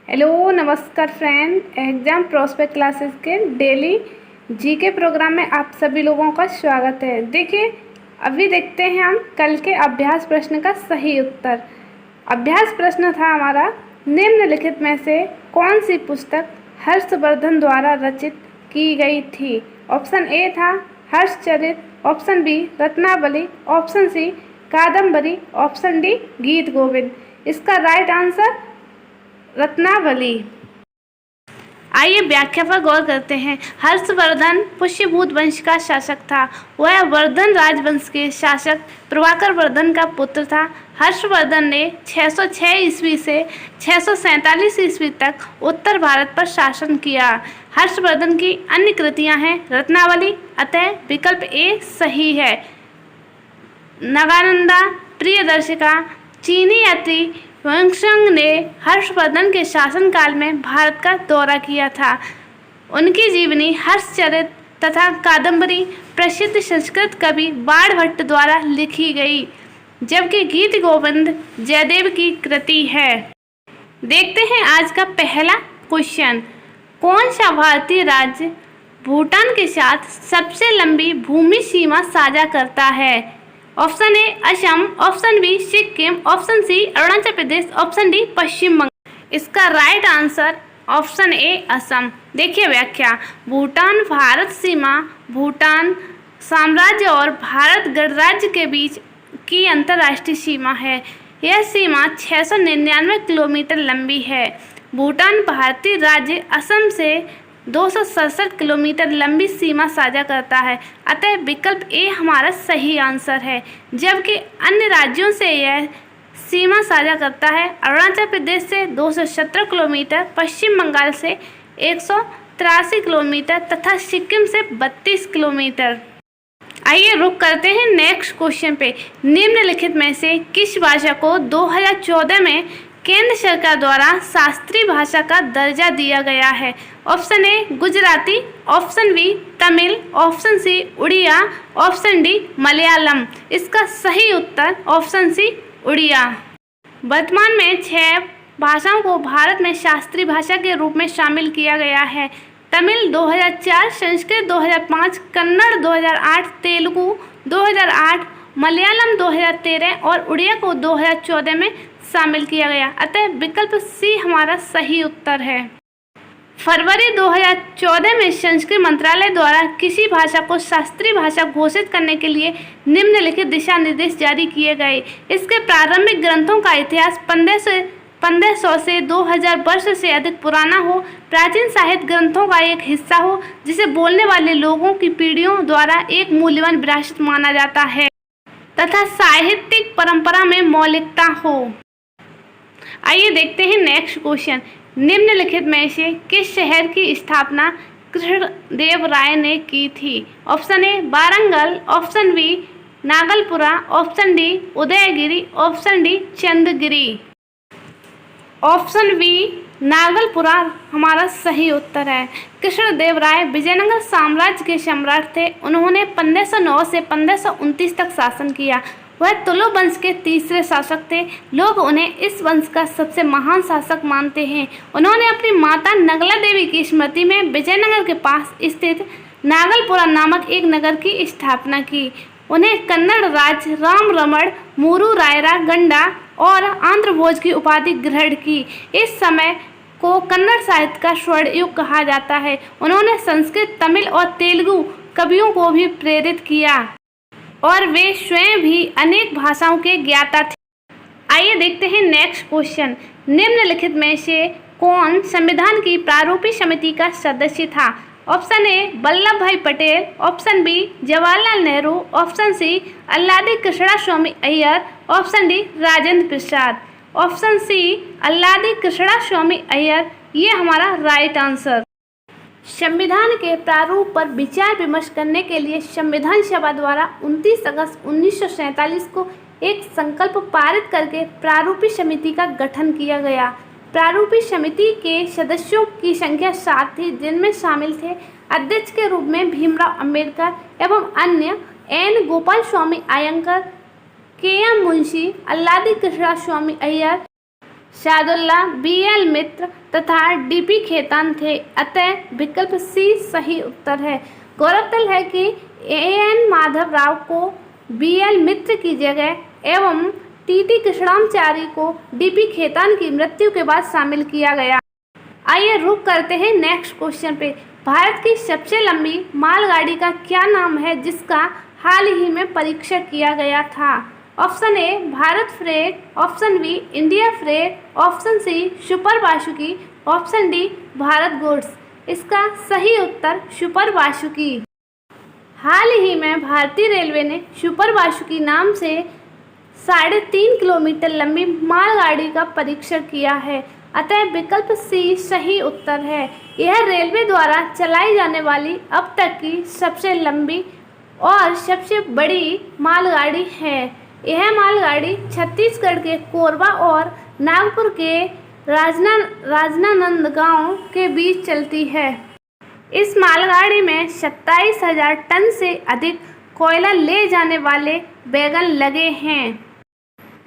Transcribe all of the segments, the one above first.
Hello नमस्कार friend, exam prospect classes के daily GK programme में आप सभी लोगों का स्वागत है। देखिए, अभी देखते हैं हम कल के अभ्यास प्रश्न का सही उत्तर। अभ्यास प्रश्न था हमारा, निम्नलिखित में से कौन सी पुस्तक हर्षवर्धन द्वारा रचित की गई थी। ऑप्शन ए था Harshacharita, option B Ratnavali, option C Kadambari, option D Gita Govinda. इसका राइट आंसर रत्नावली। आइए व्याख्या पर गौर करते हैं। हर्षवर्धन पुष्यभूत वंश का शासक था। वह वर्धन राजवंश के शासक प्रभाकर वर्धन का पुत्र था। हर्षवर्धन ने 606 ईस्वी से 647 ईस्वी तक उत्तर भारत पर शासन किया। हर्षवर्धन की अन्य कृतियां हैं रत्नावली, अतः विकल्प ए सही है। नगानंदा, प्रियदर्शिका, चीनी यात्री वंशंग ने हर्षवर्धन के शासनकाल में भारत का दौरा किया था। उनकी जीवनी हर्षचरित तथा कादम्बरी प्रसिद्ध संस्कृत कवि बाणभट्ट द्वारा लिखी गई, जबकि गीत गोविंद जयदेव की कृति है। देखते हैं आज का पहला क्वेश्चन। कौन सा भारतीय राज्य भूटान के साथ सबसे लंबी भूमि सीमा साझा करता है। Option A Assam, option B Sikkim, option C Arunachal Pradesh, option D Paschim Bangal. इसका right answer option A Assam. देखिए व्याख्या। भूटान भारत सीमा भूटान साम्राज्य और भारत गणराज्य के बीच की अंतर्राष्ट्रीय सीमा है। यह सीमा 699 किलोमीटर लंबी है। भूटान भारतीय राज्य असम से 267 किलोमीटर लंबी सीमा साझा करता है, अतः विकल्प ए हमारा सही आंसर है। जबकि अन्य राज्यों से यह सीमा साझा करता है अरुणाचल प्रदेश से 217 किलोमीटर, पश्चिम बंगाल से 183 किलोमीटर तथा सिक्किम से 32 किलोमीटर। आइए रुक करते हैं नेक्स्ट क्वेश्चन पे। निम्नलिखित में से किस भाषा को 2014 में केंद्र सरकार द्वारा शास्त्रीय भाषा का दर्जा दिया गया है। Option A Gujarati, option B Tamil, option C Odia, option D Malayalam. इसका सही उत्तर ऑप्शन सी उड़िया। वर्तमान में 6 भाषाओं को भारत में शास्त्रीय भाषा के रूप में शामिल किया गया है। तमिल 2004, संस्कृत 2005, कन्नड़ 2008, तेलुगु 2008, मलयालम 2013 और उड़िया को 2014 में शामिल किया गया, अतः विकल्प सी हमारा सही उत्तर है। फरवरी 2014 में संस्कृत मंत्रालय द्वारा किसी भाषा को शास्त्रीय भाषा घोषित करने के लिए निम्नलिखित दिशा निर्देश जारी किए गए। इसके प्रारंभिक ग्रंथों का इतिहास 1500 से 2000 वर्ष से अधिक पुराना हो, प्राचीन साहित्य ग्रंथों का एक हिस्सा हो, जिसे बोलने वाले लोगों की पीढ़ियों द्वारा एक मूल्यवान विरासत माना जाता है तथा साहित्यिक परंपरा में मौलिकता हो। आइए देखते हैं नेक्स्ट क्वेश्चन। निम्नलिखित में से किस शहर की स्थापना कृष्णदेव राय ने की थी। Option A Warangal, option B Nagalapura, option D Udayagiri, option D Chandragiri. Option B Nagalapura हमारा सही उत्तर है। कृष्णदेव राय विजयनगर साम्राज्य के सम्राट थे। उन्होंने 1509 से 1529 तक शासन किया। वह तुलु वंश के तीसरे शासक थे। लोग उन्हें इस वंश का सबसे महान शासक मानते हैं। उन्होंने अपनी माता नगला देवी की स्मृति में विजयनगर के पास स्थित नागलपुरा नामक एक नगर की स्थापना की। उन्हें कन्नड़ राज राम रमण, मूरू रायरा गंडा और आंध्र भोज की उपाधि ग्रहण की। इस समय को कन्नड़ साहित्य का स्वर्ण युग कहा जाता है। उन्होंने संस्कृत, तमिल और तेलुगु कवियों को भी प्रेरित किया और वे स्वयं भी अनेक भाषाओं के ज्ञाता थे। आइए देखते हैं नेक्स्ट क्वेश्चन। निम्नलिखित में से कौन संविधान की प्रारूपी समिति का सदस्य था। Option A Vallabh Bhai Patel, option B Jawaharlal Nehru, option C Alladi Krishna Swami Ayyar, option D Rajendra Prasad. Option C Alladi Krishna Swami Ayyar ये हमारा राइट आंसर। संविधान के प्रारूप पर विचार विमर्श करने के लिए संविधान सभा द्वारा 29 अगस्त 1947 को एक संकल्प पारित करके प्रारूपी समिति का गठन किया गया। प्रारूपी समिति के सदस्यों की संख्या 7 थी, जिनमें शामिल थे अध्यक्ष के रूप में भीमराव अंबेडकर एवं अन्य एन गोपाल स्वामी अयंगर, के एम मुंशी, अल्लादी कृष्णा स्वामी अय्यर, शादुल्ला, बीएल मित्र तथा डीपी खेतान थे। अतः विकल्प सी सही उत्तर है। गौरतलब है कि एएन माधव राव को बीएल मित्र की जगह एवं टीटी कृष्णाचारी को डीपी खेतान की मृत्यु के बाद शामिल किया गया। आइए रुक करते हैं नेक्स्ट क्वेश्चन पे। भारत की सबसे लंबी मालगाड़ी का क्या नाम है जिसका हाल ही में परीक्षण किया गया था? Option A Bharat freight, option B India freight, option C super Vasuki, option D Bharat goods. इसका सही उत्तर सुपर वासुकी। हाल ही में भारतीय रेलवे ने सुपर वासुकी नाम से 3.5 किलोमीटर लंबी मालगाड़ी का परीक्षण किया है। अतः विकल्प सी सही उत्तर है। यह रेलवे द्वारा चलाई जाने वाली अब तक की सबसे लंबी और सबसे बड़ी मालगाड़ी है। यह मालगाड़ी छत्तीसगढ़ के कोरबा और नागपुर के राजनांदगांव के बीच चलती है। इस मालगाड़ी में 27,000 टन से अधिक कोयला ले जाने वाले वैगन लगे हैं।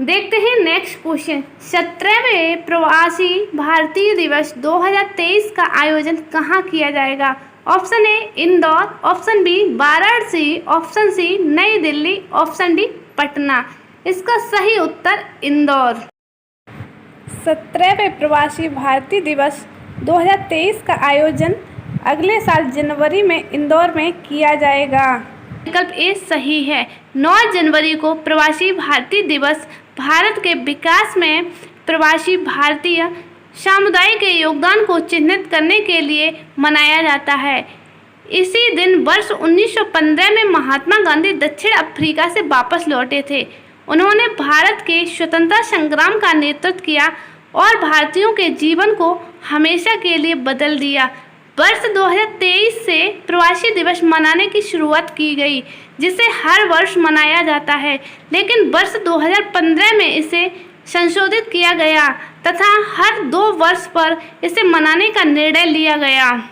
देखते हैं नेक्स्ट क्वेश्चन। 17वें प्रवासी भारतीय दिवस 2023 का आयोजन कहाँ किया जाएगा? Option A Indore, option B Varanasi, option C Nai Delhi, option D Patna. इसका सही उत्तर इंदौर। 17वें प्रवासी भारतीय दिवस 2023 का आयोजन अगले साल जनवरी में इंदौर में किया जाएगा। विकल्प ए सही है। 9 जनवरी को प्रवासी भारतीय दिवस भारत के विकास में प्रवासी भारतीय समुदाय के योगदान को चिन्हित करने के लिए मनाया जाता है। इसी दिन वर्ष 1915 में महात्मा गांधी दक्षिण अफ्रीका से वापस लौटे थे। उन्होंने भारत के स्वतंत्रता संग्राम का नेतृत्व किया और भारतीयों के जीवन को हमेशा के लिए बदल दिया। वर्ष 2023 से प्रवासी दिवस मनाने की शुरुआत की गई, जिसे हर वर्ष मनाया जाता है, लेकिन वर्ष 2015 में इसे संशोधित किया गया तथा हर 2 वर्ष पर इसे मनाने का निर्णय लिया गया।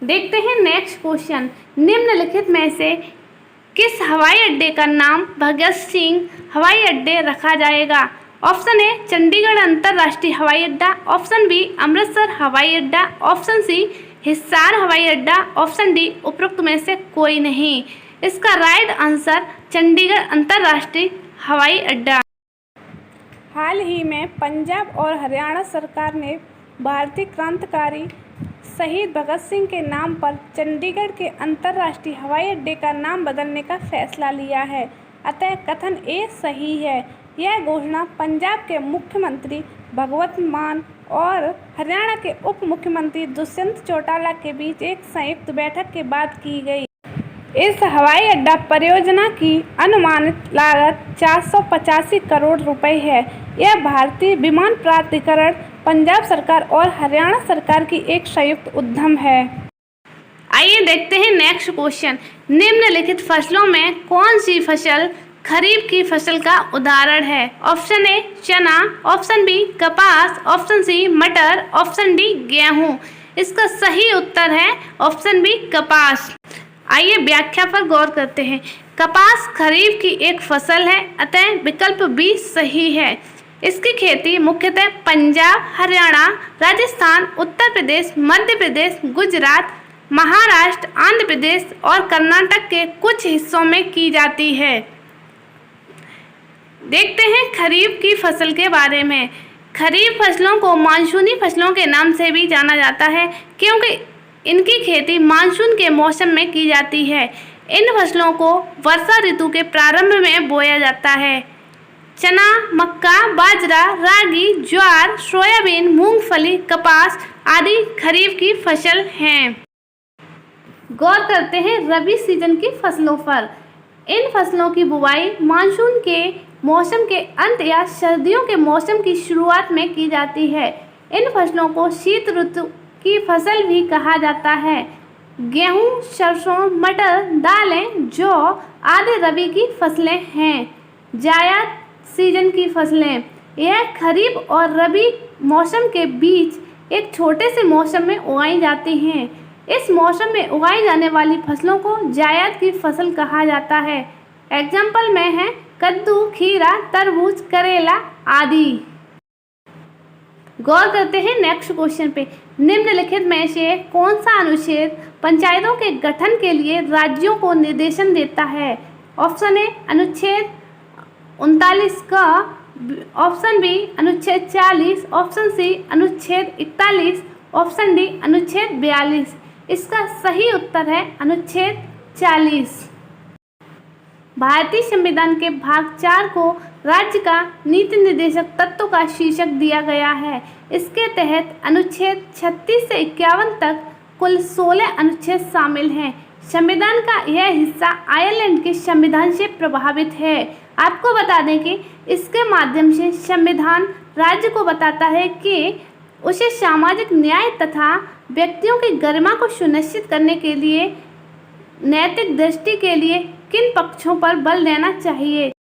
देखते हैं नेक्स्ट क्वेश्चन। निम्नलिखित में से किस हवाई अड्डे का नाम भगत सिंह हवाई अड्डे रखा जाएगा? ऑप्शन ए चंडीगढ़ अंतर्राष्ट्रीय हवाई अड्डा, ऑप्शन बी अमृतसर हवाई अड्डा, ऑप्शन सी हिसार हवाई अड्डा, ऑप्शन डी उपरोक्त में से कोई नहीं। इसका राइट आंसर चंडीगढ़ अंतर्राष्ट्रीय हवाई अड्डा। हाल ही में पंजाब और हरियाणा सरकार ने भारतीय क्रांतिकारी शहीद भगत सिंह के नाम पर चंडीगढ़ के अंतर्राष्ट्रीय हवाई अड्डे का नाम बदलने का फैसला लिया है। अतः कथन ए सही है। यह घोषणा पंजाब के मुख्यमंत्री भगवंत मान और हरियाणा के उप मुख्यमंत्री दुष्यंत चौटाला के बीच एक संयुक्त बैठक के बाद की गई। इस हवाई अड्डा परियोजना की अनुमानित लागत 485 करोड़ रुपए है। यह भारतीय विमान प्राधिकरण, पंजाब सरकार और हरियाणा सरकार की एक संयुक्त उद्यम है। आइए देखते हैं नेक्स्ट क्वेश्चन। निम्नलिखित फसलों में कौन सी फसल खरीफ की फसल का उदाहरण है? ऑप्शन ए चना, ऑप्शन बी कपास, ऑप्शन सी मटर, ऑप्शन डी गेहूं। इसका सही उत्तर है ऑप्शन बी कपास। आइए व्याख्या पर गौर करते हैं। कपास खरीफ की एक फसल है, अतः विकल्प बी सही है। इसकी खेती मुख्यतः पंजाब, हरियाणा, राजस्थान, उत्तर प्रदेश, मध्य प्रदेश, गुजरात, महाराष्ट्र, आंध्र प्रदेश और कर्नाटक के कुछ हिस्सों में की जाती है। देखते हैं खरीफ की फसल के बारे में। खरीफ फसलों को मानसूनी फसलों के नाम से भी जाना जाता है, क्योंकि इनकी खेती मानसून के मौसम में की जाती है। इन फसलों को वर्षा ऋतु के प्रारंभ में बोया जाता है। चना, मक्का, बाजरा, रागी, ज्वार, सोयाबीन, मूंगफली, कपास आदि खरीफ की फसल हैं। गौर करते हैं रबी सीजन की फसलों पर। इन फसलों की बुवाई मानसून के मौसम के अंत या सर्दियों के मौसम की शुरुआत में की जाती है। इन फसलों को शीत ऋतु की फसल भी कहा जाता है। गेहूं, सरसों, मटर, दालें, जौ आदि रबी की फसलें हैं। जायद सीजन की फसलें यह खरीफ और रबी मौसम के बीच एक छोटे से मौसम में उगाई जाती हैं। इस मौसम में उगाई जाने वाली फसलों को जायद की फसल कहा जाता है। एग्जाम्पल में है कद्दू, खीरा, तरबूज, करेला आदि। गौर करते हैं नेक्स्ट क्वेश्चन पे। निम्नलिखित में से कौन सा अनुच्छेद पंचायतों के गठन के लिए राज्यों को निर्देशन देता है? ऑप्शन ए अनुच्छेद 39 का, ऑप्शन बी अनुच्छेद 40, ऑप्शन सी अनुच्छेद 41, ऑप्शन डी अनुच्छेद 42। इसका सही उत्तर है अनुच्छेद 40। भारतीय संविधान के भाग 4 को राज्य का नीति निर्देशक तत्व का शीर्षक दिया गया है। इसके तहत अनुच्छेद 36 से 51 तक कुल 16 अनुच्छेद शामिल हैं। संविधान का यह हिस्सा आयरलैंड के संविधान से प्रभावित है। आपको बता दें कि इसके माध्यम से संविधान राज्य को बताता है कि उसे सामाजिक न्याय तथा व्यक्तियों की गरिमा को सुनिश्चित करने के लिए नैतिक दृष्टि के लिए किन पक्षों पर बल देना चाहिए।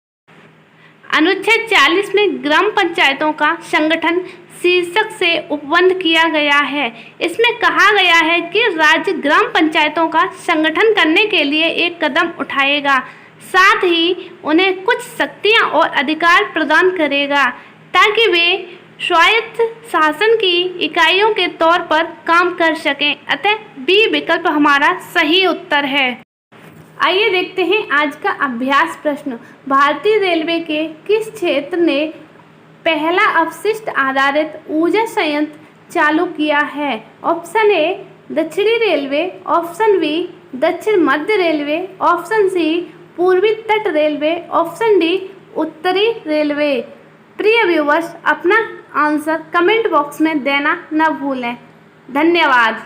अनुच्छेद 40 में ग्राम पंचायतों का संगठन शीर्षक से उपबंध किया गया है। इसमें कहा गया है कि राज्य ग्राम पंचायतों का संगठन करने के लिए एक कदम उठाएगा, साथ ही उन्हें कुछ शक्तियां और अधिकार प्रदान करेगा ताकि वे स्वायत्त शासन की इकाइयों के तौर पर काम कर सकें। अतः बी विकल्प हमारा सही उत्तर है। आइए देखते हैं आज का अभ्यास प्रश्न। भारतीय रेलवे के किस क्षेत्र ने पहला अपशिष्ट आधारित ऊर्जा संयंत्र चालू किया है? ऑप्शन ए दक्षिणी रेलवे, ऑप्शन बी दक्षिण मध्य रेलवे, ऑप्शन सी पूर्वी तट रेलवे, ऑप्शन डी उत्तरी रेलवे। प्रिय व्यूवर्स, अपना आंसर कमेंट बॉक्स में देना न भूलें। धन्यवाद।